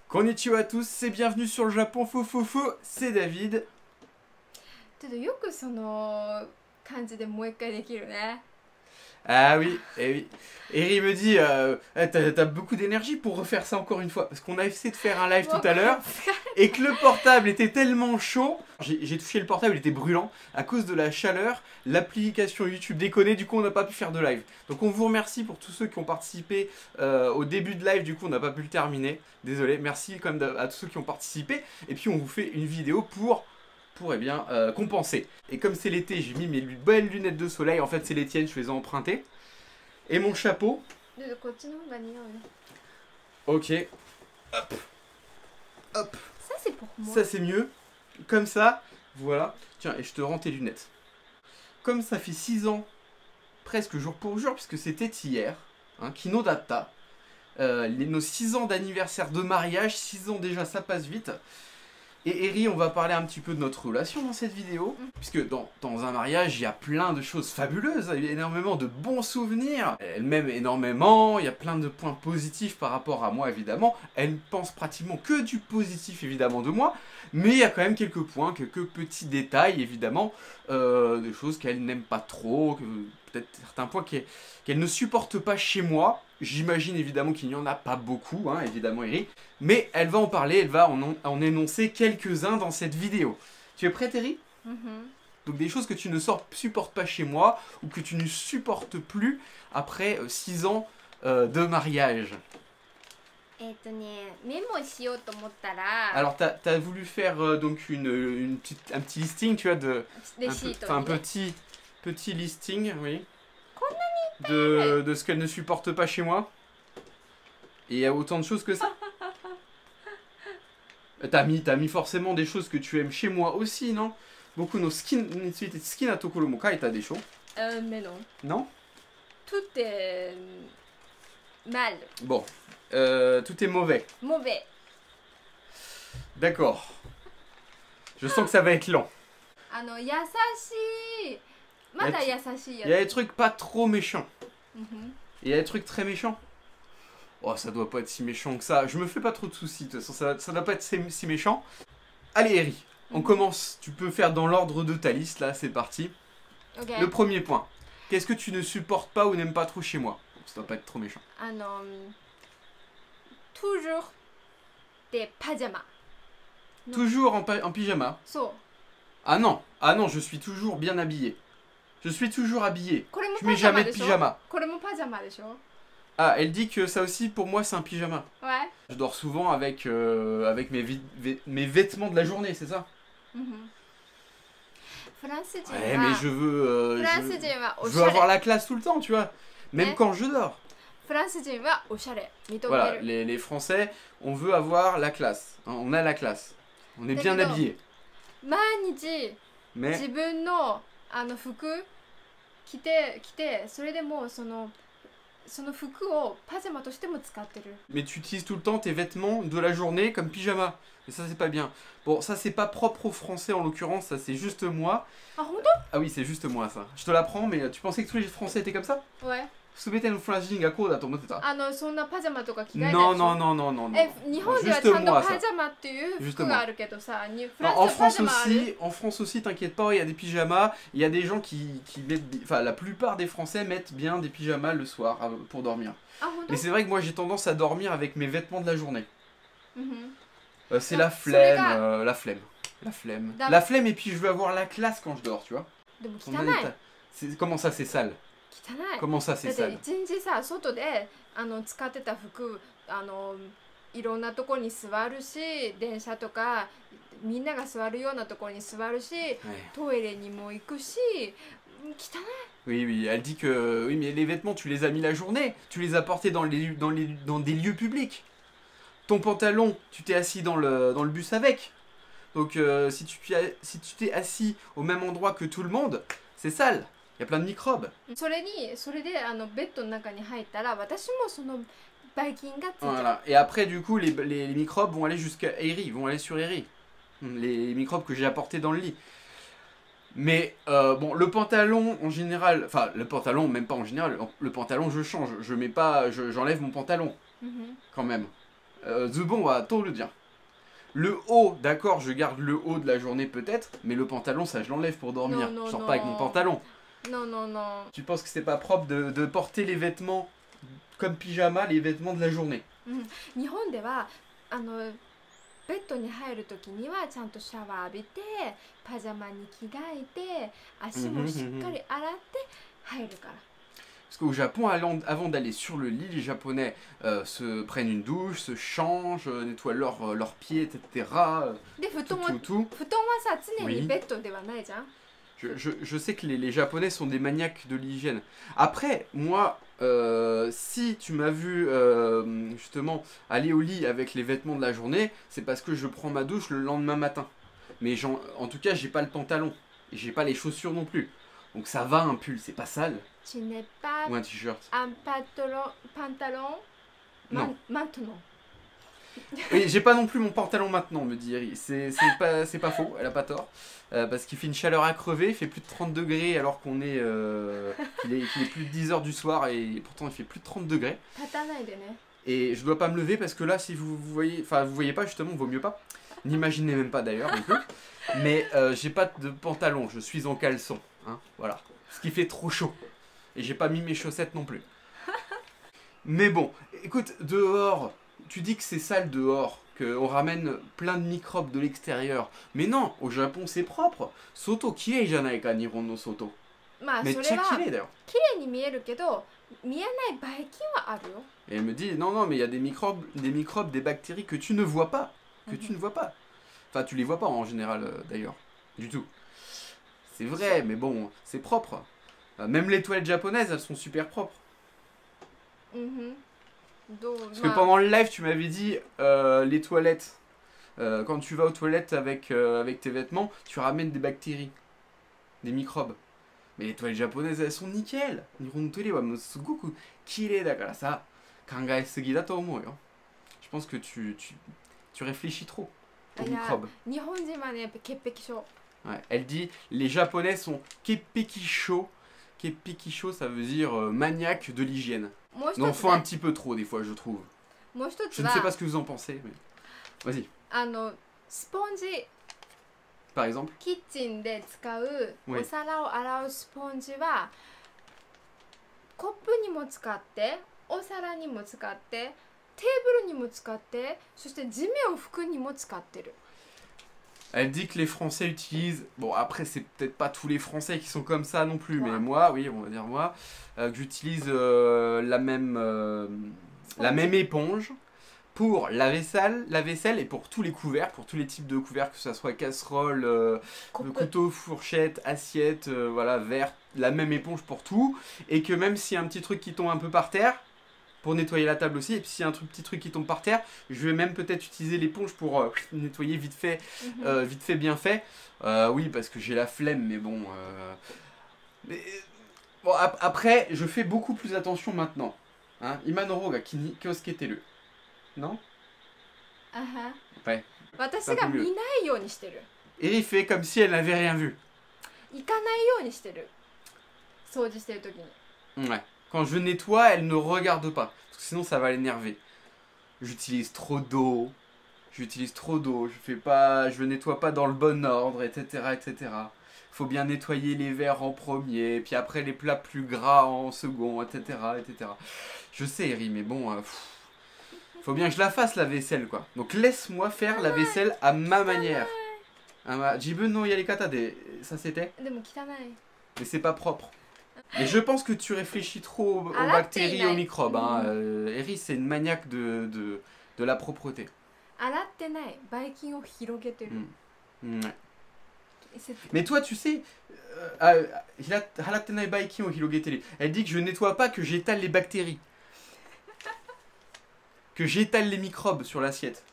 Konnichiwa à tous et bienvenue sur le Japon Foufoufou, c'est David. ちょっとよくその感じでもう一回できるね。 Ah oui, eh oui. Eri me dit, t'as beaucoup d'énergie pour refaire ça encore une fois. Parce qu'on a essayé de faire un live tout à l'heure et que le portable était tellement chaud. J'ai touché le portable, il était brûlant. À cause de la chaleur, l'application YouTube déconnait, du coup on n'a pas pu faire de live. Donc on vous remercie pour tous ceux qui ont participé au début de live, du coup on n'a pas pu le terminer. Désolé, merci quand même à tous ceux qui ont participé. Et puis on vous fait une vidéo pour eh bien, compenser. Et comme c'est l'été, j'ai mis mes belles lunettes de soleil. En fait, c'est les tiennes, je les ai empruntées. Et mon chapeau. こっちの方が似合うよ。 Ok. Hop. Hop. Ça c'est pour moi. Ça, c'est mieux. Comme ça. Voilà. Tiens, et je te rends tes lunettes. Comme ça fait 6 ans, presque jour pour jour, puisque c'était hier, hein, Kino Data. Nos 6 ans d'anniversaire de mariage. 6 ans déjà, ça passe vite. Et Eri, on va parler un petit peu de notre relation dans cette vidéo. Puisque dans un mariage, il y a plein de choses fabuleuses, il y a énormément de bons souvenirs. Elle m'aime énormément, il y a plein de points positifs par rapport à moi, évidemment. Elle ne pense pratiquement que du positif, évidemment, de moi. Mais il y a quand même quelques points, quelques petits détails, évidemment. Des choses qu'elle n'aime pas trop, peut-être certains points qu'elle ne supporte pas chez moi. J'imagine évidemment qu'il n'y en a pas beaucoup, hein, évidemment Eri. Mais elle va en parler, elle va en énoncer quelques-uns dans cette vidéo. Tu es prête Eri? Donc des choses que tu ne supportes pas chez moi, ou que tu ne supportes plus après 6 ans de mariage. Alors t'as voulu faire donc un petit listing, tu vois, un petit listing, oui. De ce qu'elle ne supporte pas chez moi. Et il y a autant de choses que ça. T'as mis forcément des choses que tu aimes chez moi aussi, non? Beaucoup no suki na tokoro mo kaita desho. Mais non. Non? Tout est mal. Bon, tout est mauvais. Mauvais. D'accord. Je sens que ça va être lent. 優しい。まだ優しいよ。 Il y a des trucs pas trop méchants. うんふん Il y a des trucs très méchants. Oh, ça doit pas être si méchant que ça. Je me fais pas trop de soucis, de toute façon, ça doit pas être si méchant. Allez, Eri, on commence. Tu peux faire dans l'ordre de ta liste, là, c'est parti. Ok. Le premier point. Qu'est-ce que tu ne supportes pas ou n'aimes pas trop chez moi? Ça doit pas être trop méchant. Toujours des pyjamas. Non. Toujours en pyjama. So. Ah non, je suis toujours bien habillé. Je suis toujours habillé. これも Je mets パジャマ jamais で de しょ pyjama. これもパジャマでしょ Ah, elle dit que ça aussi, pour moi, c'est un pyjama. Ouais. Je dors souvent avec mes vêtements de la journée, c'est ça? フランス人 Ouais, mais は je veux... フランス人はお je し veux ゃ avoir れ la classe tout le temps, tu vois. Même Hein? quand je dors. フランス人はおしゃれ認める Voilà, les Français, on veut avoir la classe. Hein, on a la classe. On est bien D'accord. habillé. 毎日 Mais 自分の服着てそれでもうその服をパジャマとしても使ってる tu utilises tout le temps tes vêtements de la journée comme pyjama. Et ça, c'est pas bien. Bon, ça, c'est pas propre aux Français en l'occurrence. Ça, c'est juste moi. あ本 Ah oui, c'est juste moi, ça. Je te l'apprends, mais tu pensais que tous les Français étaient comme ça? 当ouais 全てのフランス人がこうだと思ってた？そんなパジャマとか着替えない Non, でしょ non, non, non, non, non. 日本ではちゃん Juste と moi, パ ça. ジャマっていう服があるけどさフラ Non, ンスはパジャマある en France aussi, t'inquiète pas, il y a des pyjamas. Il y a des gens qui mettent... Enfin, la plupart des Français mettent bien des pyjamas le soir pour dormir. あ本当 Mais c'est vrai que moi, j'ai tendance à dormir avec mes vêtements de la journée. うんふん C'est Non, la ça flemme, les la flemme. La flemme. D'accord. La flemme et puis je veux avoir la classe quand je dors, tu vois. でも Ton 汚い état- Comment ça, c'est sale? 汚い Comment ça, だ c'est って sale? 一日さ外で使ってた服いろんなとこに座るし電車とかみんなが座るようなところに座るし Ouais. トイレにも行くし汚い Oui, oui, elle dit que... Oui, mais les vêtements, tu les as mis la journée. Tu les as portés dans des lieux publics. Ton pantalon, tu t'es assis dans le bus avec. Donc, si tu t'es assis au même endroit que tout le monde, c'est sale. Il y a plein de microbes. それでベッドの中に入ったら私もそのばい菌がついちゃう Voilà. Et après, du coup, les microbes vont aller jusqu'à Eri, vont aller sur Eri. Les microbes que j'ai apportés dans le lit. Mais bon, le pantalon en général, enfin le pantalon, même pas en général, le pantalon je change, je mets pas, j'enlève mon pantalon quand même. Zubon wa toru bien. Le haut, d'accord, je garde le haut de la journée peut-être, mais le pantalon, ça je l'enlève pour dormir. Non, Je sors non, pas avec mon non. pantalon. Non, non, non. Tu penses que c'est pas propre de porter les vêtements comme pyjama, les vêtements de la journée? 日本ではベッドに入る時にはちゃんとシャワー浴びてパジャマに着替えて足もしっかり洗って入るから。 Parce qu'au Japon, avant d'aller sur le lit, les Japonais se prennent une douche, se changent, nettoient leurs pieds, etc. で布 Tout, 団は tout, tout. 布団はさ常に Oui. ベッドではないじゃん。 Je sais que les Japonais sont des maniaques de l'hygiène. Après, moi, si tu m'as vu justement aller au lit avec les vêtements de la journée, c'est parce que je prends ma douche le lendemain matin. Mais en tout cas, j'ai pas le pantalon. Et j'ai pas les chaussures non plus. Donc ça va un pull, c'est pas sale. Tu n'es pas Ou un t-shirt. un pantalon Non. maintenant. Oui, j'ai pas non plus mon pantalon maintenant, me dit Eri. C'est pas faux, elle a pas tort. Parce qu'il fait une chaleur à crever, il fait plus de 30 degrés alors qu'il est plus de 10 heures du soir et pourtant il fait plus de 30 degrés. 立たないでね。 Et je dois pas me lever parce que là, si vous voyez, enfin vous voyez pas justement, vaut mieux pas. N'imaginez même pas d'ailleurs non plus. Mais j'ai pas de pantalon, je suis en caleçon. Hein, voilà. Ce qui fait trop chaud. Et j'ai pas mis mes chaussettes non plus. Mais bon, écoute, dehors, tu dis que c'est sale dehors, qu'on ramène plein de microbes de l'extérieur. Mais non, au Japon c'est propre. Soto kirei janai ka, Nihon no soto. まあそ Mais れ tcha は kirei d'ailleurs. 綺麗に見えるけど見えないばい菌はあるよ。 Et elle me dit, non, non, mais il y a des microbes, des bactéries que tu ne vois pas. Que tu ne vois pas. Enfin, tu les vois pas en général, d'ailleurs. Du tout. C'est vrai, mais bon, c'est propre. Même les toilettes japonaises, elles sont super propres. うんどう Parce que pendant le live, tu m'avais dit, les toilettes, quand tu vas aux toilettes avec tes vêtements, tu ramènes des bactéries. Des microbes. Mais les toilettes japonaises, elles sont nickel. Nihon no toire wa mo sugoku kirei dakara sa, kangae sugi da to omou yo. Je pense que tu réfléchis trop aux Ah, microbes. 日本人はねやっぱ潔癖症。 Ouais. Elle dit, les japonais sont keppekisho. Keppekisho, ça veut dire maniaque de l'hygiène. もう一 On en つ font un ね petit peu trop des fois, je trouve. もう一 Je つ ne sais pas は ce que vous en pensez, mais... Vas-y, スポンジ par exemple. キッチンで使う Oui. お皿を洗うスポンジはコップにも使ってお皿にも使ってテーブルにも使ってそして地面を拭くにも使ってる。 Elle dit que les Français utilisent... Bon, après, c'est peut-être pas tous les Français qui sont comme ça non plus, mais Ouais. moi, oui, on va dire moi, que j'utilise la même éponge pour la vaisselle et pour tous les couverts, pour tous les types de couverts, que ce soit casserole, コップ couteau, fourchette, assiette, voilà, verre, la même éponge pour tout. Et que même s'il y a un petit truc qui tombe un peu par terre, pour nettoyer la table aussi, et puis s'il y a un petit truc qui tombe par terre, je vais même peut-être utiliser l'éponge pour nettoyer vite fait, bien fait. Oui, parce que j'ai la flemme, mais bon... Bon, après, je fais beaucoup plus attention maintenant. Hein, Imanoro ga kiosuketeru. Non? あは Ouais. 私が見ないようにしてる。 Eri fait comme si elle n'avait rien vu. 行かないようにしてる。掃除してる時に。 Ouais. Quand je nettoie, elle ne regarde pas. Parce que sinon, ça va l'énerver. J'utilise trop d'eau. Je nettoie pas dans le bon ordre, etc., etc. Faut bien nettoyer les verres en premier, puis après les plats plus gras en second, etc., etc. Je sais, Eri, mais bon, faut bien que je la fasse la vaisselle, quoi. Donc laisse-moi faire la vaisselle à ma manière. Jibun no yarikata de, ça c'était. でも汚い。 Mais c'est pas propre. Mais je pense que tu réfléchis trop aux Ah là, bactéries, t'es aux une- microbes. Hein. Eri, c'est une maniaque de la propreté. 洗ってないばい菌を広げてる。 Ouais. C'est- Mais toi, tu sais, haratenai baikin o hirogetere. Elle dit que je nettoie pas, que j'étale les bactéries. Que j'étale les microbes sur l'assiette.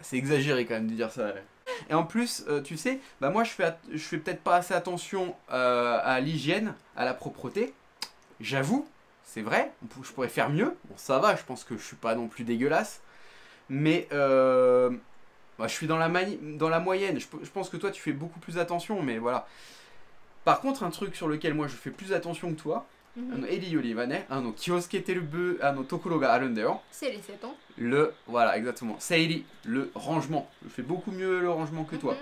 C'est exagéré quand même de dire ça. Ouais. Et en plus, tu sais, bah moi je fais peut-être pas assez attention à l'hygiène, à la propreté. J'avoue, c'est vrai, je pourrais faire mieux. Bon, ça va, je pense que je suis pas non plus dégueulasse. Mais bah, je suis dans la moyenne. Je pense que toi tu fais beaucoup plus attention, mais voilà. Par contre, un truc sur lequel moi je fais plus attention que toi, 襟よりはね、気をつけてるところがあるんだよ。整理整頓 Voilà, exactement. Seiri, le rangement. Je fais beaucoup mieux le rangement que toi.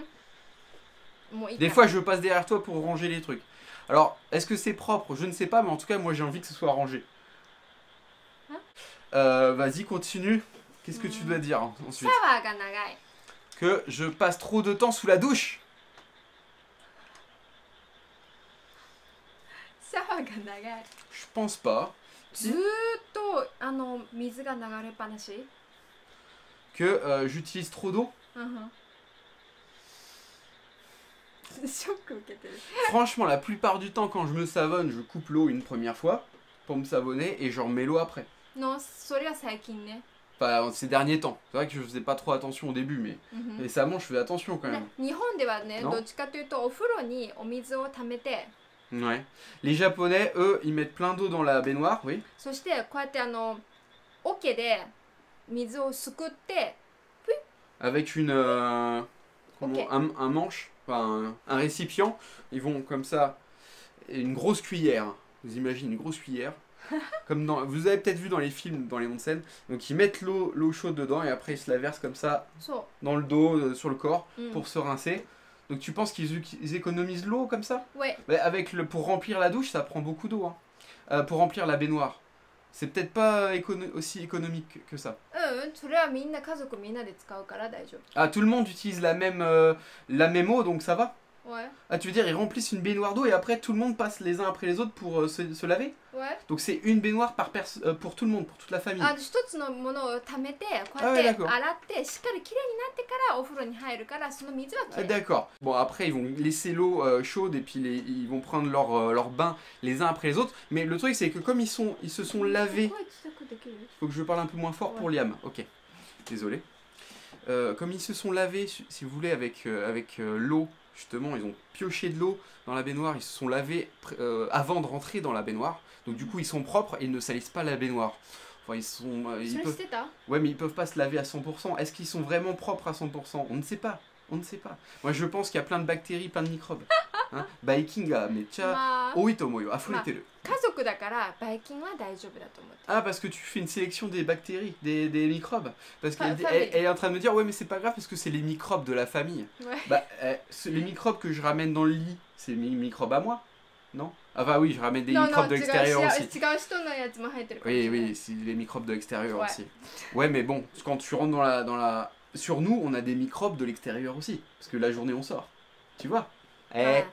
もういいか Des fois, je passe derrière toi pour ranger les trucs. Alors, est-ce que c'est propre? Je ne sais pas, mais en tout cas, moi, j'ai envie que ce soit rangé. Vas-y, continue. Qu'est-ce que tu dois dire ensuite? シャワーが長い Que je passe trop de temps sous la douche? シャワーが長い Je pense pas. ずーっと水が流れっぱなし Que j'utilise trop d'eau? ショック受けてる Franchement, la plupart du temps, quand je me savonne, je coupe l'eau une première fois pour me savonner et je remets l'eau après. のそれは最近ね Enfin, ces derniers temps. C'est vrai que je faisais pas trop attention au début, mais récemment, je fais attention quand même. 日本ではね Non どっちかというとお風呂にお水をためて Ouais. Les Japonais, eux, ils mettent plein d'eau dans la baignoire, oui. そしてこうやって桶で水をすくって Avec une comment, Ok. un manche, enfin un récipient. Ils vont comme ça, et une grosse cuillère. Vous imaginez une grosse cuillère. Comme vous avez peut-être vu dans les films, dans les onsen. Donc ils mettent l'eau chaude dedans et après ils se la versent comme ça そ dans le dos, sur le corps, う、うん、 pour se rincer. Donc tu penses qu'ils économisent l'eau comme ça? ouais. Bah, pour remplir la douche, ça prend beaucoup d'eau. Hein. Pour remplir la baignoire. C'est peut-être pas aussi économique que ça. うんそれはみんな家族みんなで使うから大丈夫 Ah, tout le monde utilise la même eau, donc ça va? ouais Ah, tu veux dire, ils remplissent une baignoire d'eau et après tout le monde passe les uns après les autres pour se laver? ouais Donc c'est une baignoire pour tout le monde, pour toute la famille. 一つのものをためてこうあやって d'accord. 洗ってしっかりきれいになってからお風呂に入るからその水はき Ah, れい d'accord. Bon, après, ils vont laisser l'eau chaude et puis ils vont prendre leur bain les uns après les autres. Mais le truc, c'est que comme ils se sont lavés... 声小さくできる Faut que je parle un peu moins fort Ouais. pour Liam. Ok. Désolé. Comme ils se sont lavés, si vous voulez, avec l'eau, justement, ils ont pioché de l'eau dans la baignoire, ils se sont lavés avant de rentrer dans la baignoire. Donc du coup, ils sont propres et ils ne salissent pas la baignoire. Enfin, ils sont... そ ils れ peuvent... 知ってた Ouais, mais ils peuvent pas se laver à 100%. Est-ce qu'ils sont vraiment propres à 100%? On ne sait pas. On ne sait pas. Moi, je pense qu'il y a plein de bactéries, plein de microbes. Hein? Baikinga, mais tcha... まあ Oitomoyo, affureteru. 家族だからばい菌は大丈夫だと思って Ah, parce que tu fais une sélection des bactéries, des microbes. Parce qu'elle Famille. elle est en train de me dire, ouais, mais c'est pas grave parce que c'est les microbes de la famille. はい Bah, les microbes que je ramène dans le lit, c'est mes microbes à moi, non? Ah bah oui, je ramène des microbes de 違う l'extérieur 違 aussi. う人のやつも入ってるかもし Oui, れない oui, c'est les microbes de l'extérieur Ouais. aussi. Ouais, mais bon, quand tu rentres dans la... Sur nous, on a des microbes de l'extérieur aussi. Parce que la journée, on sort. Tu vois? Ouais.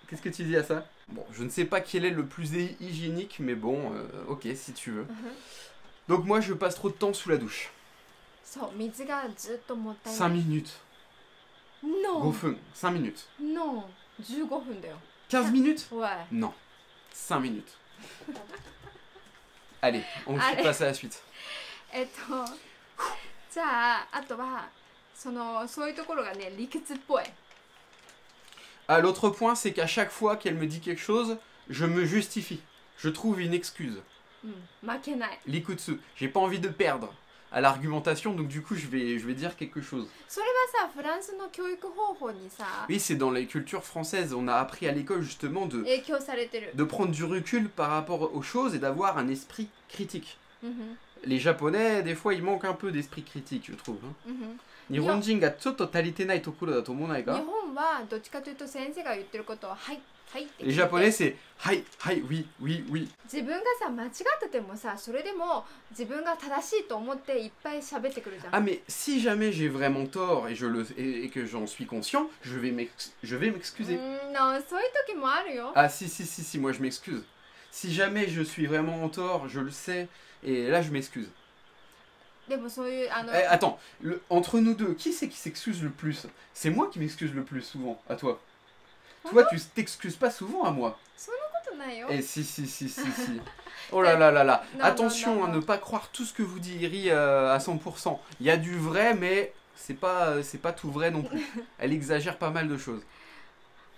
Qu'est-ce que tu dis à ça? Bon, je ne sais pas quel est le plus hygiénique, mais bon, ok, si tu veux. Donc moi, je passe trop de temps sous la douche. そう水がずっともったいな 5 い minutes. ノ 5 分. 5 minutes. ーノー15分だよ 15 minutes? はい Non. 5 minutes. Allez, on Allez. passe à la suite. じゃああとはそういうところがね理屈っぽい Ah, l'autre point, c'est qu'à chaque fois qu'elle me dit quelque chose, je me justifie. Je trouve une excuse. うん負けない L'ikutsu. J'ai pas envie de perdre à l'argumentation, donc du coup, je vais dire quelque chose. それはさフランスの教育方法にさ Oui, c'est dans les cultures françaises. On a appris à l'école justement 影響されてる de prendre du recul par rapport aux choses et d'avoir un esprit critique. うんふん Les Japonais, des fois, ils manquent un peu d'esprit critique, je trouve. うんふん Nihonjin ga chotto tariteところだと思わないか？日本はどっちかというと先生が言ってることをはいはいって聞い Les て Japonais, c'est hi, hi, oui, oui, oui. 自分がさ間違っててもさそれでも自分が正しいと思っていっぱい喋ってくるじゃん Ah, mais si jamais j'ai vraiment tort et que j'en suis conscient, je vais m'excuser. のそういう時もあるよ Ah, si, moi je m'excuse. Si jamais je suis vraiment en tort, je le sais, et là je m'excuse. でもそういうAttends, entre nous deux, qui c'est qui s'excuse le plus? C'est moi qui m'excuse le plus souvent, à toi. Toi, tu t'excuses pas souvent à moi. そんなことないよ Eh si. Oh là là là là. Non, Attention non, non, à non. ne pas croire tout ce que vous direz à 100%. Il y a du vrai, mais c'est pas tout vrai non plus. Elle exagère pas mal de choses.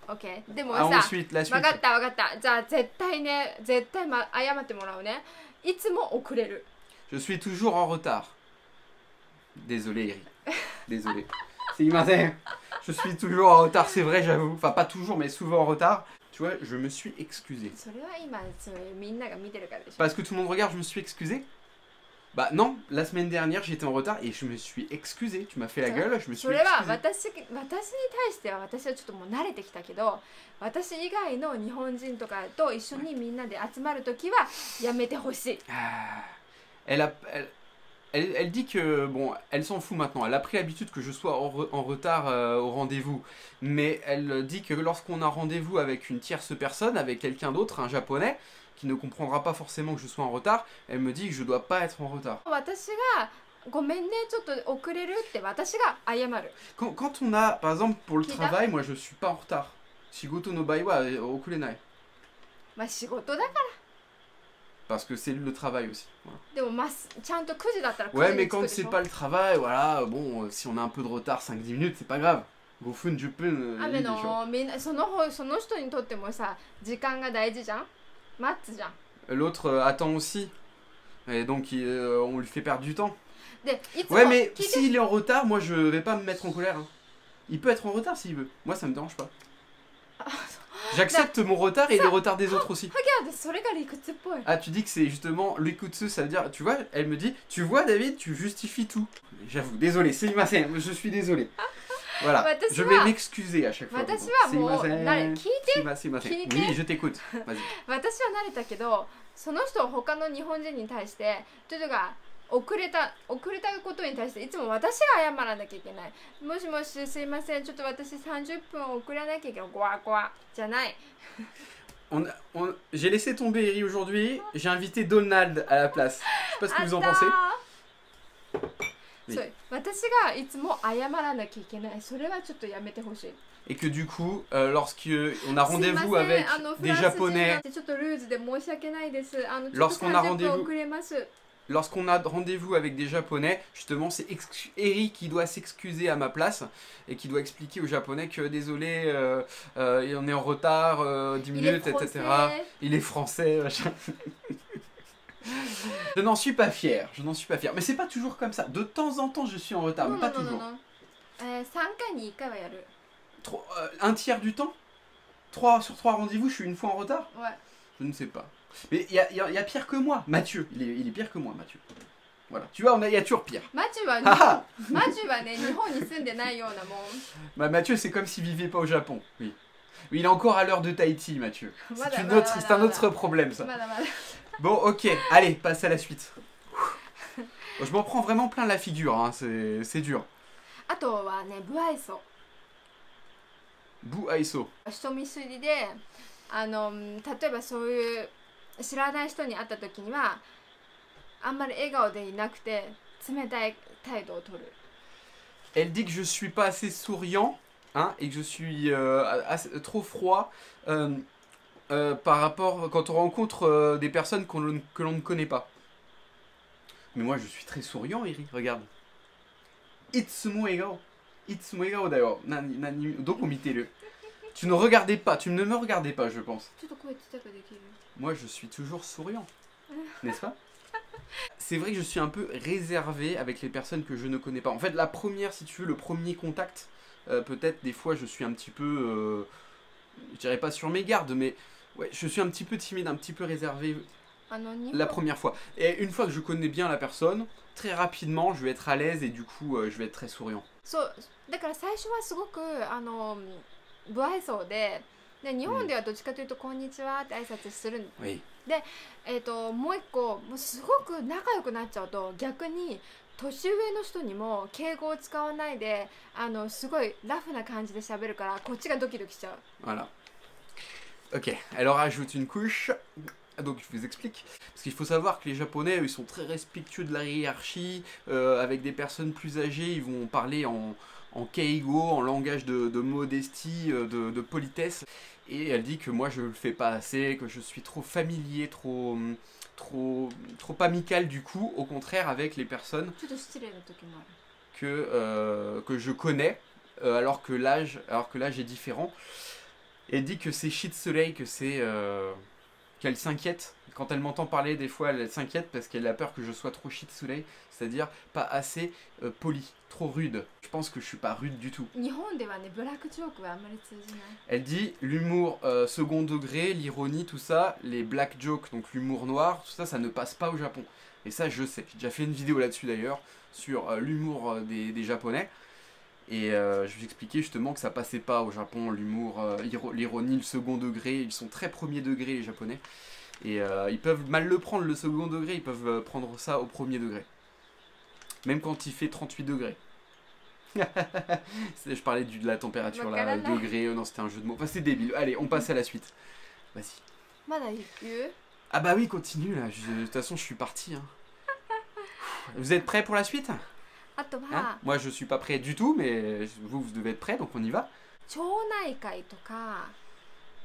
OK でも Ah, さ ensuite, la 分 suite. かった分かったじゃあ絶対謝ってもらうねいつも遅れる Je suis toujours en retard. Désolé, Eri. Désolé. C'est imatin. Je suis toujours en retard, c'est vrai, j'avoue. Enfin, pas toujours, mais souvent en retard. Tu vois, je me suis excusé. それは今それみんなが見てるからでしょ Parce que tout le monde regarde, je me suis excusé. Bah non, la semaine dernière j'étais en retard et je me suis excusé. Tu m'as fait la gueule, je me suis それは excusé. 私に対しては私はちょっともう慣れてきたけど私以外の日本人とかと一緒にみんなで集まるときはやめてほしい Ah, elle dit que, bon, elle s'en fout maintenant. Elle a pris l'habitude que je sois en retard au rendez-vous. Mais elle dit que lorsqu'on a rendez-vous avec une tierce personne, avec quelqu'un d'autre, un japonais, qui ne comprendra pas forcément que je sois en retard, elle me dit que je dois pas être en retard. 私がごめんねちょっと遅れるって私が謝る Quand on a, par exemple, pour le Kita. travail, moi je suis pas en retard. Shigoto no bai wa okurenai. まあ仕事だから Parce que c'est le travail aussi. Voilà. でもまあちゃんと9時だったら9 Ouais, 時 mais に着く quand でし c'est ょ pas le travail, voilà, bon, si on a un peu de retard, 5-10 minutes, c'est pas grave. Gofun, je peux. 雨のみんなその人にとってもさ時間が大事じゃん待つじゃん L'autre attend aussi. Et donc on lui fait perdre du temps. でいつも Ouais, mais 聞いて s'il est en retard, moi je vais pas me mettre en colère. Hein. Il peut être en retard s'il veut. Moi ça me dérange pas. J'accepte mon retard et le retard des autres aussi. Regarde, それが理屈っぽい Ah, tu dis que c'est justement l'ikutsu, ça veut dire, tu vois, elle me dit, tu vois David, tu justifies tout. J'avoue, désolé, c'est je suis désolé. Voilà, Watashi je wa- vais m'excuser à chaque fois. 私はもう慣れ聞いて Oui, je t'écoute. Vas-y. 私は慣れたけどその人他の日本人に対してトゥトゥが遅れたことに対していつも私が謝らなきゃいけないもしもしすいませんちょっと私30分遅れなきゃいけないゴワゴワじゃない J'ai laissé tomber Eri aujourd'hui, j'ai invité Donald à la place. Je sais pas ce que vous en pensez. そう私がいつも謝らなきゃいけないそれはちょっとやめてほしい Et que du coup, lorsqu'on a すいま rendez-vous せん avec フ des ランス人なん Japonais, てちょっとルーズで申し訳ないですちょっと Lorsqu'on a 30分 rendez-vous- 遅れます lorsqu'on a rendez-vous avec des Japonais, justement, c'est Eri qui doit s'excuser à ma place et qui doit expliquer aux Japonais que désolé, on est en retard, 10 il est minutes, etc. français Il est français, machin. Je n'en suis pas fier, je n'en suis pas fier. Mais c'est pas toujours comme ça. De temps en temps, je suis en retard, mais pas toujours. 3回に1回はやる Un tiers du temps 3 sur 3 rendez-vous, je suis une fois en retard? はい Je ne sais pas. Mais il y a pire que moi, Mathieu. Il est pire que moi, Mathieu. Voilà. Tu vois, il y a toujours pire. マチュはAh マチュはね日本に住んでないようなもん Bah, Mathieu, c'est comme s'il vivait pas au Japon. Oui. Oui, il est encore à l'heure de Tahiti, Mathieu. Voilà, C'est voilà, c'est un voilà. autre problème, ça. まだまだ Bon, ok. Allez, passe à la suite. Bon, je m'en prends vraiment plein la figure, hein. C'est dur. あとはね不愛想 Bou Aiso. 人見知りで例えばそういう知らない人に会った時にはあんまり笑顔でいなくて冷たい態度を取る Elle dit que je suis pas assez souriant, hein, et que je suis trop froid par rapport quand on rencontre des personnes que l'on ne connaît pas. Mais moi, je suis très souriant, Eri. Regarde. Itsumo egao. Itsumo egao d'ailleurs. Doko miteru. Tu ne me regardais pas, je pense. ちょっと声ちっちゃくできる Moi, je suis toujours souriant. N'est-ce pas? C'est vrai que je suis un peu réservé avec les personnes que je ne connais pas. En fait, la première, si tu veux, le premier contact, peut-être des fois je suis un petit peu, je dirais pas sur mes gardes, mais ouais, je suis un petit peu timide, un petit peu réservé 日 la 本 première fois. Et une fois que je connais bien la personne, très rapidement, je vais être à l'aise et du coup, je vais être très souriant. そうだから最初はすごく不愛想で日本ではどっちかというと「こんにちは」って挨拶するん Oui. もう一個もうすごく仲良くなっちゃうと逆に年上の人にも敬語を使わないですごいラフな感じで喋るからこっちがドキドキしちゃう Voilà. Ok, elle en rajoute une couche. Donc je vous explique. Parce qu'il faut savoir que les Japonais, eux, ils sont très respectueux de la hiérarchie. Avec des personnes plus âgées, ils vont parler en keigo, en langage de modestie, de politesse. Et elle dit que moi je le fais pas assez, que je suis trop familier, trop amical du coup, au contraire avec les personnes ちょっと失礼な時もある que je connais, alors que l'âge est différent. Et elle dit que c'est shit soleil, que c'est qu'elle s'inquiète. Quand elle m'entend parler, des fois, elle s'inquiète parce qu'elle a peur que je sois trop shitsune, c'est-à-dire pas assez poli, trop rude. Je pense que je suis pas rude du tout. 日本ではねブラックジョークはあんまり通じない。 Elle dit l'humour second degré, l'ironie, tout ça, les black jokes, donc l'humour noir, tout ça, ça ne passe pas au Japon. Et ça, je sais. J'ai déjà fait une vidéo là-dessus d'ailleurs, sur l'humour des Japonais. Et je vous expliquais justement que ça passait pas au Japon, l'humour, l'ironie, le second degré. Ils sont très premier degré, les Japonais. Et ils peuvent mal le prendre, le second degré, ils peuvent prendre ça au premier degré. Même quand il fait 38 degrés. Je parlais de la température là, degrés, non c'était un jeu de mots. Enfin c'est débile. Allez, on passe à la suite. Vas-y. まだ言う？ Ah bah oui, continue là. De toute façon, je suis parti. Hein. Vous êtes prêts pour la suite? あとは、 Hein? Moi, je suis pas prêt du tout, mais vous, vous devez être prêts, donc on y va. 町内会とか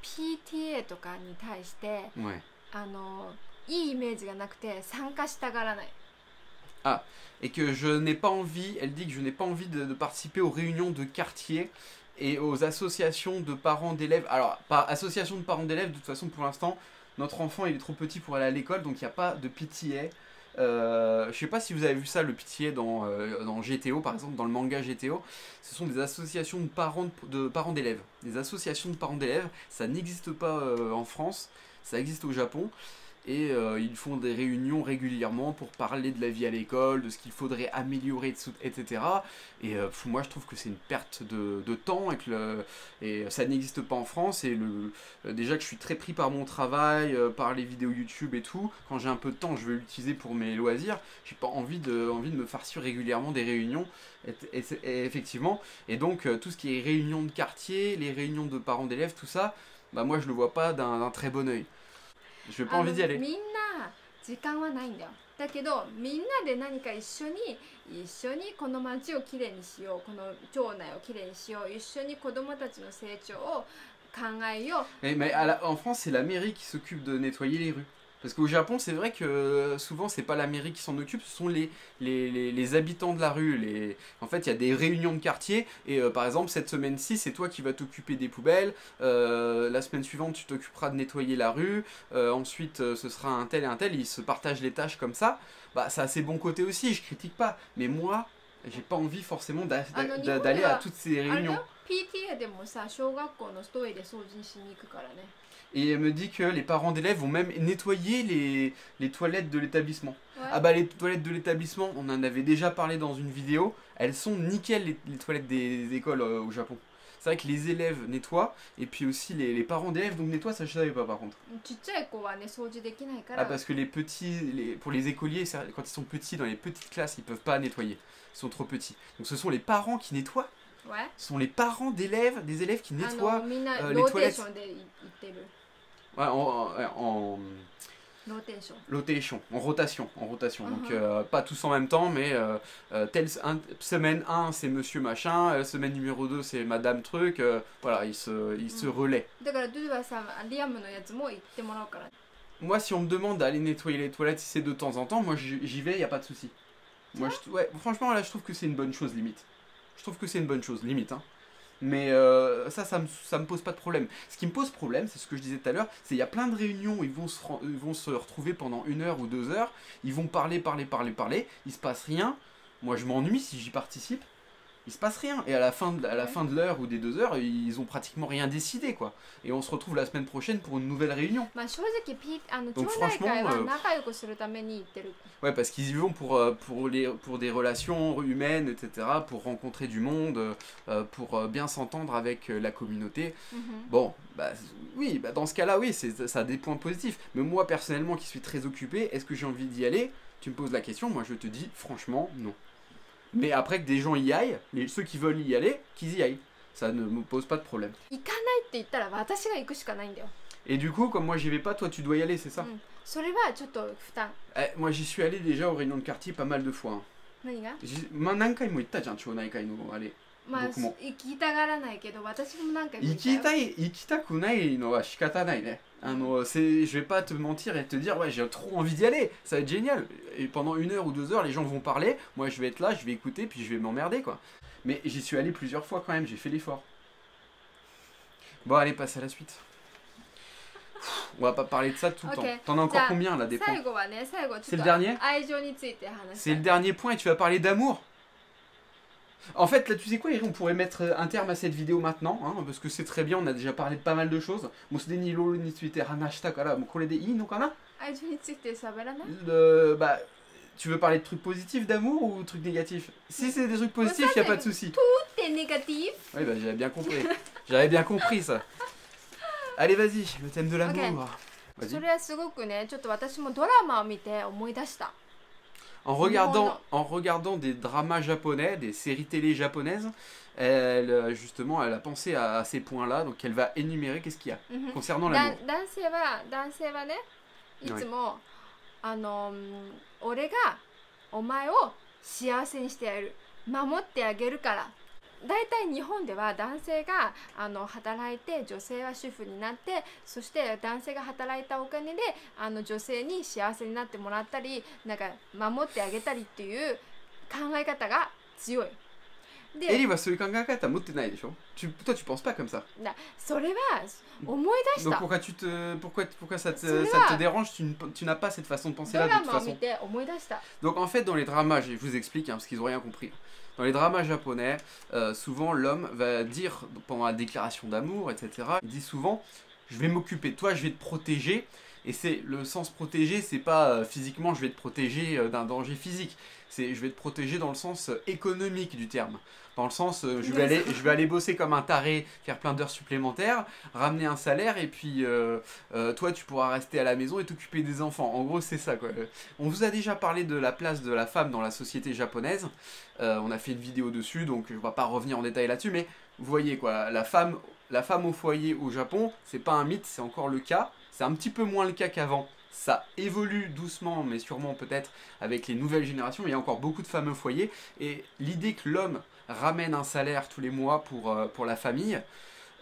PTA とかに対して Ouais. いいイメージがなくて参加したがらない。 Et que je n'ai pas envie, elle dit que je n'ai pas envie de participer aux réunions de quartier et aux associations de parents d'élèves. Alors, pas association de parents d'élèves, de toute façon, pour l'instant, notre enfant il est trop petit pour aller à l'école, donc il n'y a pas de PTA. Je sais pas si vous avez vu ça, le PTA dans GTO, par exemple, dans le manga GTO. Ce sont des associations de parents d'élèves. Des associations de parents d'élèves, ça n'existe pas en France, ça existe au Japon. Et ils font des réunions régulièrement pour parler de la vie à l'école, de ce qu'il faudrait améliorer, etc. Et moi je trouve que c'est une perte de temps et ça n'existe pas en France. Et déjà que je suis très pris par mon travail, par les vidéos YouTube et tout, quand j'ai un peu de temps je veux l'utiliser pour mes loisirs, j'ai pas envie de me farcir régulièrement des réunions. Et effectivement, et donc tout ce qui est réunions de quartier, les réunions de parents d'élèves, tout ça, bah moi je le vois pas d'un très bon oeil. Je n'ai pas envie d'y aller. みんな時間はないんだよ。だけどみんなで何か一緒にこの街をきれいにしよう、この町内をきれいにしよう、一緒に子どもたちの成長を考えよう。 Mais en France, c'est la mairie qui s'occupe de nettoyer les rues. Parce qu'au Japon, c'est vrai que souvent, c'est pas la mairie qui s'en occupe, ce sont les habitants de la rue. En fait, il y a des réunions de quartier, et par exemple, cette semaine-ci, c'est toi qui vas t'occuper des poubelles, la semaine suivante, tu t'occuperas de nettoyer la rue, ensuite, ce sera un tel et un tel, ils se partagent les tâches comme ça. Bah, ça a ses bons côtés aussi, je critique pas, mais moi, j'ai pas envie forcément d'aller à toutes ces あれだ réunions. よ PTA でもさ小学校のトイレ掃除しに行くからね。 Et elle me dit que les parents d'élèves vont même nettoyer les toilettes de l'établissement. Ouais. Ah bah les toilettes de l'établissement, on en avait déjà parlé dans une vidéo, elles sont nickel les toilettes des écoles au Japon. C'est vrai que les élèves nettoient, et puis aussi les parents d'élèves donc nettoient, ça je savais pas par contre. ちっちゃい子はね掃除できないから。 Ah parce que les petits, pour les écoliers, quand ils sont petits dans les petites classes, ils peuvent pas nettoyer, ils sont trop petits. Donc ce sont les parents qui nettoient, はい。 ce sont les parents d'élèves, des élèves qui nettoient みんな les ローテー toilettes. ションで行ってる。 Ouais, en ローテーション。 rotation, en rotation. Donc pas tous en même temps, mais semaine 1 c'est monsieur machin, semaine numéro 2 c'est madame truc, voilà, ils se relaient. だからドゥはさリアムのやつも行ってもらうから。 Moi si on me demande d'aller nettoyer les toilettes si c'est de temps en temps, moi j'y vais, y a pas de souci. Moi ouais, franchement là je trouve que c'est une bonne chose limite. Je trouve que c'est une bonne chose limite hein. Mais ça me pose pas de problème. Ce qui me pose problème, c'est ce que je disais tout à l'heure, c'est qu'il y a plein de réunions où ils vont se retrouver pendant 1 heure ou 2 heures, ils vont parler, il se passe rien. Moi je m'ennuie si j'y participe, il se passe rien. Et à la fin de l'heure ou des 2 heures, ils ont pratiquement rien décidé quoi. Et on se retrouve la semaine prochaine pour une nouvelle réunion. まあ正直Donc 町内会は franchement, 仲良くするために行ってる。 Ouais, parce qu'ils y vont pour des relations humaines, etc., pour rencontrer du monde, pour bien s'entendre avec la communauté. Bon, bah oui, bah, dans ce cas-là, oui, ça a des points positifs. Mais moi, personnellement, qui suis très occupé, est-ce que j'ai envie d'y aller? Tu me poses la question, moi je te dis franchement non. Mais après que des gens y aillent, ceux qui veulent y aller, qu'ils y aillent. Ça ne me pose pas de problème. 行かないって言ったら私が行くしかないんだよ。 Et du coup, comme moi j'y vais pas, toi tu dois y aller, c'est ça? うん。それはちょっと負担。 Moi j'y suis allé déjà aux réunions de quartier pas mal de fois. Hein. 何が？ 何回も行ったじゃん、町内会のあれ。まあ僕も行きたがらないけど私も何回も行ったよ。行きたくないのは仕方ないね。je vais pas te mentir et te dire ouais j'ai trop envie d'y aller, ça va être génial. Et pendant 1 heure ou 2 heures les gens vont parler, moi je vais être là, je vais écouter puis je vais m'emmerder quoi. Mais j'y suis allé plusieurs fois quand même, j'ai fait l'effort. Bon allez passe à la suite. On va pas parler de ça tout le Ok. temps. T'en as encore Ja, combien là des points? 最後はね、最後ちょっと C'est le dernier? 愛情について話し C'est た le い。 dernier point et tu vas parler d'amour. En fait, là, tu sais quoi, Eri, on pourrait mettre un terme à cette vidéo maintenant, hein, parce que c'est très bien, on a déjà parlé de pas mal de choses.愛情について喋らない？ Bah, tu veux parler de trucs positifs d'amour ou trucs négatifs? Si c'est des trucs positifs, ça, y a pas de c'est souci. t'es négatif. Oui, bah j'avais bien compris. J'avais bien compris ça. Allez, vas-y, le thème de l'amour. そ Vas-y. れはすごくね、ちょっと私もドラマを見て思い出した。 En regardant des dramas japonais, des séries télé japonaises, elle, justement, elle a pensé à ces points-là, donc elle va énumérer qu'est-ce qu'il y a うん concernant だ l'amour. 男性はね、いつも、俺がお前を幸せにしてやる、守ってあげるから。だいたい日本では男性が働いて女性は主婦になって、そして男性が働いたお金で女性に幸せになってもらったり、なんか守ってあげたりっていう考え方が強い。 Ellie va se kangakata motenai, toi tu penses pas comme ça. それは思い出し Donc た。 pourquoi ça te Celui-là. dérange? Tu n'as pas cette façon de penser ド là de ラ toute マを見 façon. て思い出した。 Donc en fait dans les dramas, je vous explique hein, parce qu'ils n'ont rien compris. Dans les dramas japonais, souvent l'homme va dire pendant la déclaration d'amour, etc. Il dit souvent je vais m'occuper de toi, je vais te protéger. Et c'est le sens protéger, c'est pas physiquement je vais te protéger d'un danger physique. C'est je vais te protéger dans le sens économique du terme. Dans le sens je vais aller bosser comme un taré, faire plein d'heures supplémentaires, ramener un salaire et puis toi tu pourras rester à la maison et t'occuper des enfants. En gros c'est ça quoi. On vous a déjà parlé de la place de la femme dans la société japonaise. On a fait une vidéo dessus donc je ne vais pas revenir en détail là-dessus, mais vous voyez quoi, la femme au foyer au Japon, c'est pas un mythe, c'est encore le cas. C'est un petit peu moins le cas qu'avant. Ça évolue doucement, mais sûrement peut-être avec les nouvelles générations. Il y a encore beaucoup de femmes au foyer. Et l'idée que l'homme ramène un salaire tous les mois pour la famille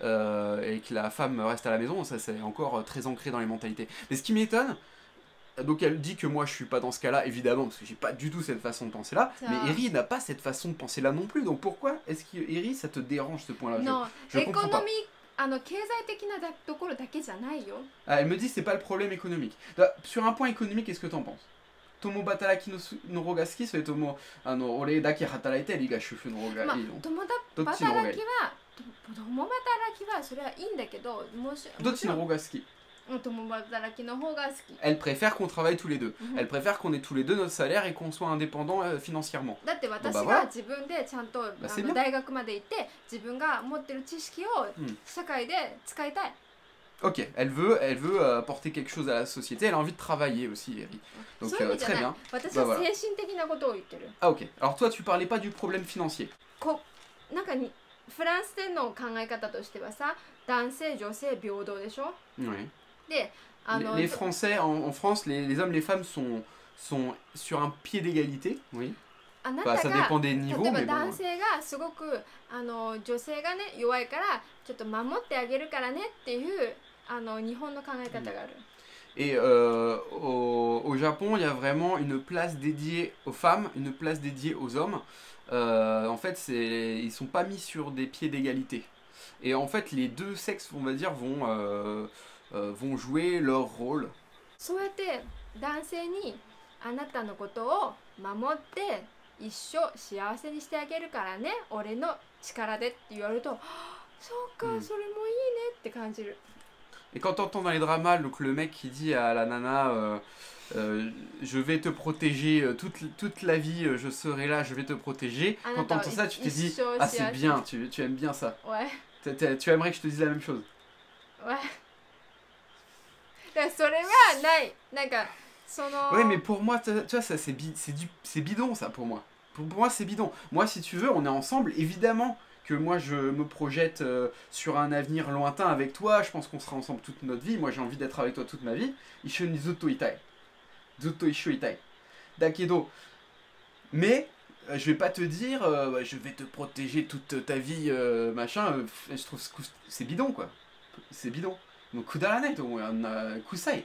et que la femme reste à la maison, ça c'est encore très ancré dans les mentalités. Mais ce qui m'étonne, donc elle dit que moi je suis pas dans ce cas-là, évidemment, parce que j'ai pas du tout cette façon de penser là. Mais Eri n'a pas cette façon de penser là non plus. Donc pourquoi est-ce que Eri, ça te dérange ce point-là? の je エコ comprends ノ pas. ミ経済的なところだけじゃないよ。 Ah, elle me dit c'est pas le problème économique. Sur un point économique, qu'est-ce que t'en penses? Tomo bataraki no roga suki, so tomo ore dake hataraite eri ga shufu no roga まあ ii no? 共どっちの方がいい？働きは共働きはそれはいいんだけど、もちろん Dochi no roga suki. 共働きの方が好き。 Elle préfère qu'on travaille tous les deux. Mhm. Elle préfère qu'on ait tous les deux notre salaire et qu'on soit indépendants financièrement. だって私まあが自分でちゃんとc'est bien. 大学まで行って自分が持ってる知識をうん社会で使いたい。 Ok, elle veut apporter quelque chose à la société, elle a envie de travailler aussi, Eri. Donc そういう意味じゃ très ない bien.。私まあまあは精神的なことを言ってる。 Ah ok, alors toi tu parlais pas du problème financier. なんかにフランスでの考え方としてはさ、男性女性平等でしょ。 Oui. で、Les Français, en France, les hommes et les femmes sont sur un pied d'égalité, oui. あな Bah, た ça が dépend des 例 niveaux, えば mais bon. 男性がすごく女性がね弱いからちょっと守ってあげるからねっていう日本の考え方がある。 Et au Japon, il y a vraiment une place dédiée aux femmes, une place dédiée aux hommes. En fait, ils sont pas mis sur des pieds d'égalité. Et en fait, les deux sexes, on va dire, vont jouer leur rôle. そうやって男性にあなたのことを守って一生幸せにしてあげるからね、俺の力でって言われると、はあそうか、それもいいねって感じる。 Et quand t'entends dans les dramas, donc le mec qui dit à la nana je vais te protéger toute la vie, je serai là, je vais te protéger. Quand t'entends ça, tu te dis ah c'est bien, tu aimes bien ça. Ouais. Tu aimerais que je te dise la même chose. Ouais. だからそれはないなんかその Ouais mais pour moi, tu vois ça c'est bidon ça pour moi. Pour moi c'est bidon. Moi si tu veux, on est ensemble, évidemment. Que moi je me projette sur un avenir lointain avec toi, je pense qu'on sera ensemble toute notre vie, moi j'ai envie d'être avec toi toute ma vie. Isho ni zutto itai. Zutto isho itai. Dakedo. Mais je vais pas te dire je vais te protéger toute ta vie machin, je trouve que c'est bidon quoi. C'est bidon. Donc kudaranai to kusai.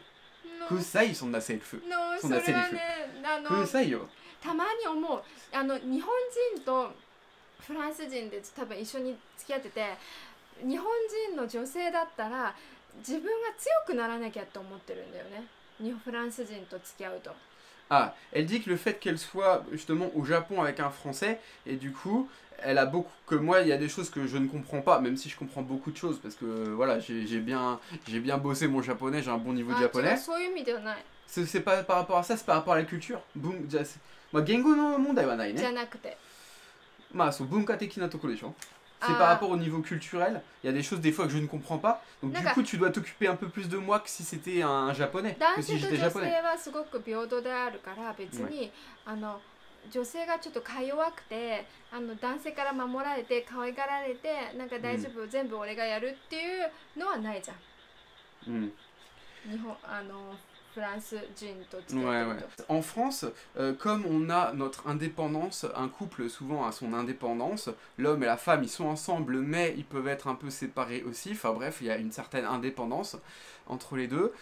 Kusai sont assez le feu. のそそんなセリフれはねKusai yo. たまに思う日本人とフランス人で多分一緒に付き合ってて日本人の女性だったら自分が強くならなきゃって思ってるんだよね。フランス人と付き合うと。 Ah, elle dit que le fait qu'elle soit justement au Japon avec un Français, et du coup, elle a beaucoup... que moi, il y a des choses que je ne comprends pas, même si je comprends beaucoup de choses, parce que voilà, j'ai bien bossé mon japonais, j'ai un bon niveau de あ、違う、 japonais. そういう意味ではない。 C'est pas par rapport à ça, c'est par rapport à la culture. Boom, moi, Gengo no mondai wa nai じゃ ne. なくて、 Ma, so bunka teki na tokoro desho. C'est Ah. par rapport au niveau culturel, il y a des choses des fois que je ne comprends pas. Donc du D'accord. coup, tu dois t'occuper un peu plus de moi que si c'était un japonais, que 男 si 性と j'étais 女 japonais. 性はすごく平等であるから別に、女性がちょっとか弱くて男性から守られて可愛がられてなんか大丈夫、全部俺がやるっていうのはないじゃん。 Hmm. 日本フランス人と付き Ouais, 合っ ouais. てると。 En France, comme on a notre indépendance, un couple souvent a son indépendance, l'homme et la femme ils sont ensemble mais ils peuvent être un peu séparés aussi, enfin bref, il y a une certaine indépendance entre les deux.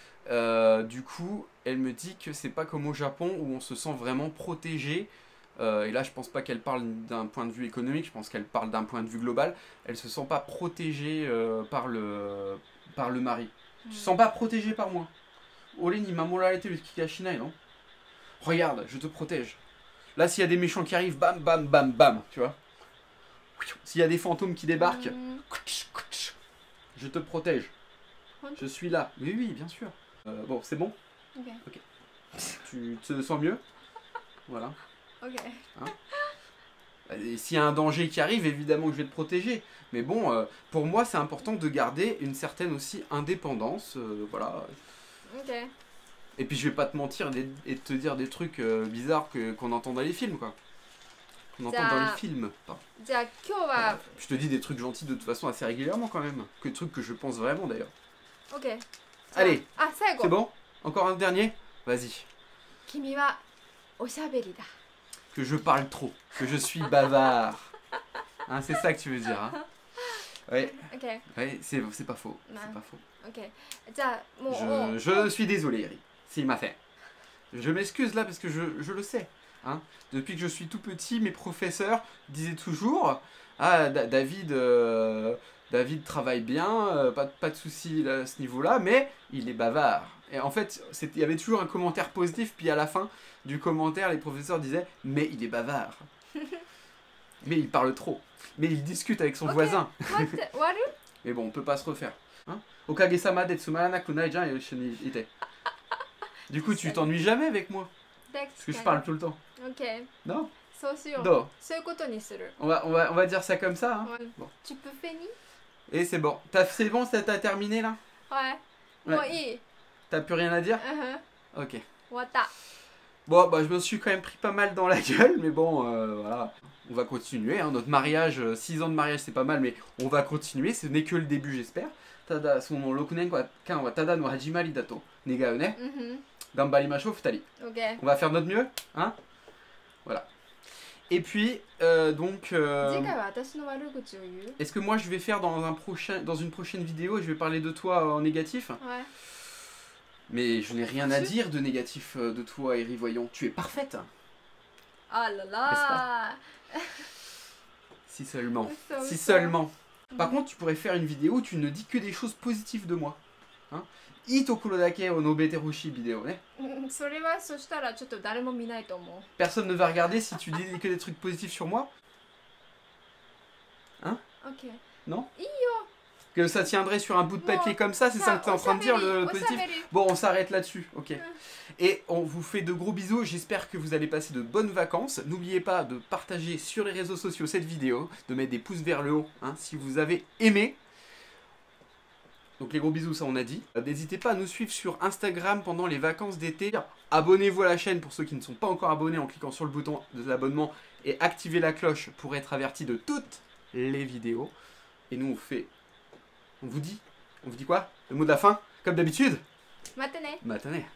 Du coup, elle me dit que c'est pas comme au Japon où on se sent vraiment protégé. Et là, je pense pas qu'elle parle d'un point de vue économique, je pense qu'elle parle d'un point de vue global. Elle se sent pas protégée par le mari. Tu te sens pas protégé par moi. Ole ni mamorarete le kikashinai, non? Regarde, je te protège. Là, s'il y a des méchants qui arrivent, bam, bam, bam, bam, tu vois. S'il y a des fantômes qui débarquent, je te protège. Je suis là. Oui, oui, bien sûr. Bon, c'est bon? Ok. Tu te sens mieux? Voilà. Ok. Et s'il y a un danger qui arrive, évidemment que je vais te protéger. Mais bon, pour moi, c'est important de garder une certaine aussi indépendance. Voilà. Ok. Et puis je vais pas te mentir et te dire des trucs bizarres qu'on entend dans les films, quoi. Qu'on entend dans les films. Pardon. じゃあ今日は、 Je te dis des trucs gentils de toute façon assez régulièrement quand même. Que des trucs que je pense vraiment d'ailleurs. OK。 Allez, あ、最後。 c'est bon? Encore un dernier? Vas-y. 君はおしゃべりだ。 Que je parle trop. Que je suis bavard. Hein, c'est ça que tu veux dire, hein? Ouais, OK。 ouais, c'est pas faux. Non. C'est pas faux. OK。じゃあもう、Je suis désolé, Eri. S'il m'a fait. Je m'excuse là parce que je le sais. Hein. Depuis que je suis tout petit, mes professeurs disaient toujours ah, David travaille bien, pas de soucis à ce niveau-là, mais il est bavard. Et en fait, il y avait toujours un commentaire positif, puis à la fin du commentaire, les professeurs disaient mais il est bavard. Mais il parle trop. Mais il discute avec son voisin. 待って終わる？ Mais bon, on peut pas se refaire. Hein. Okage-sama de tsumaranaku nai-jan yoshini ite. Du coup, tu t'ennuies jamais avec moi. Parce que je parle tout le temps. OK。 Non? そうしよう。 Non. そういうことにする。 On va dire ça comme ça. Hein. Ouais. Bon. Tu peux finir? Et c'est bon. C'est bon, ça t'a terminé là? Ouais. Ouais. もういい。 T'as plus rien à dire? うん。 Ok. 終わった。 Bon, bah je me suis quand même pris pas mal dans la gueule, mais bon, voilà. On va continuer. Hein. Notre mariage, 6 ans de mariage, c'est pas mal, mais on va continuer. Ce n'est que le début, j'espère. Tada, son 6年間はただの始まりだと願うね。頑張りましょう、2人。 OK。 On va faire notre mieux, hein? Voilà. Et puis, donc... 次回は私の悪口を言う？ est-ce que moi je vais faire dans une prochaine vidéo, je vais parler de toi en négatif? Ouais. Mais je n'ai rien à dire de négatif de toi, Eri, voyons. Tu es parfaite. Ah là là. Si seulement. Ça, Si ça. seulement. Par contre, tu pourrais faire une vidéo où tu ne dis que des choses positives de moi. Hein? I tokoro dake o nobete hoshii vidéo, ne? それはそしたらちょっと誰も見ないと思う。 Personne ne va regarder si tu dis que des trucs positifs sur moi? OK。 Non? いいよ。 Que ça tiendrait sur un bout de papier comme ça, c'est ça que tu es en train de dire, le positif? Bon, on s'arrête là-dessus, ok. Et on vous fait de gros bisous, j'espère que vous allez passer de bonnes vacances. N'oubliez pas de partager sur les réseaux sociaux cette vidéo, de mettre des pouces vers le haut hein, si vous avez aimé. Donc les gros bisous, ça on a dit. N'hésitez pas à nous suivre sur Instagram pendant les vacances d'été. Abonnez-vous à la chaîne pour ceux qui ne sont pas encore abonnés en cliquant sur le bouton de l'abonnement et activez la cloche pour être averti de toutes les vidéos. Et nous on vous dit quoi? Le mot de la fin, comme d'habitude? 待ってね。Matane.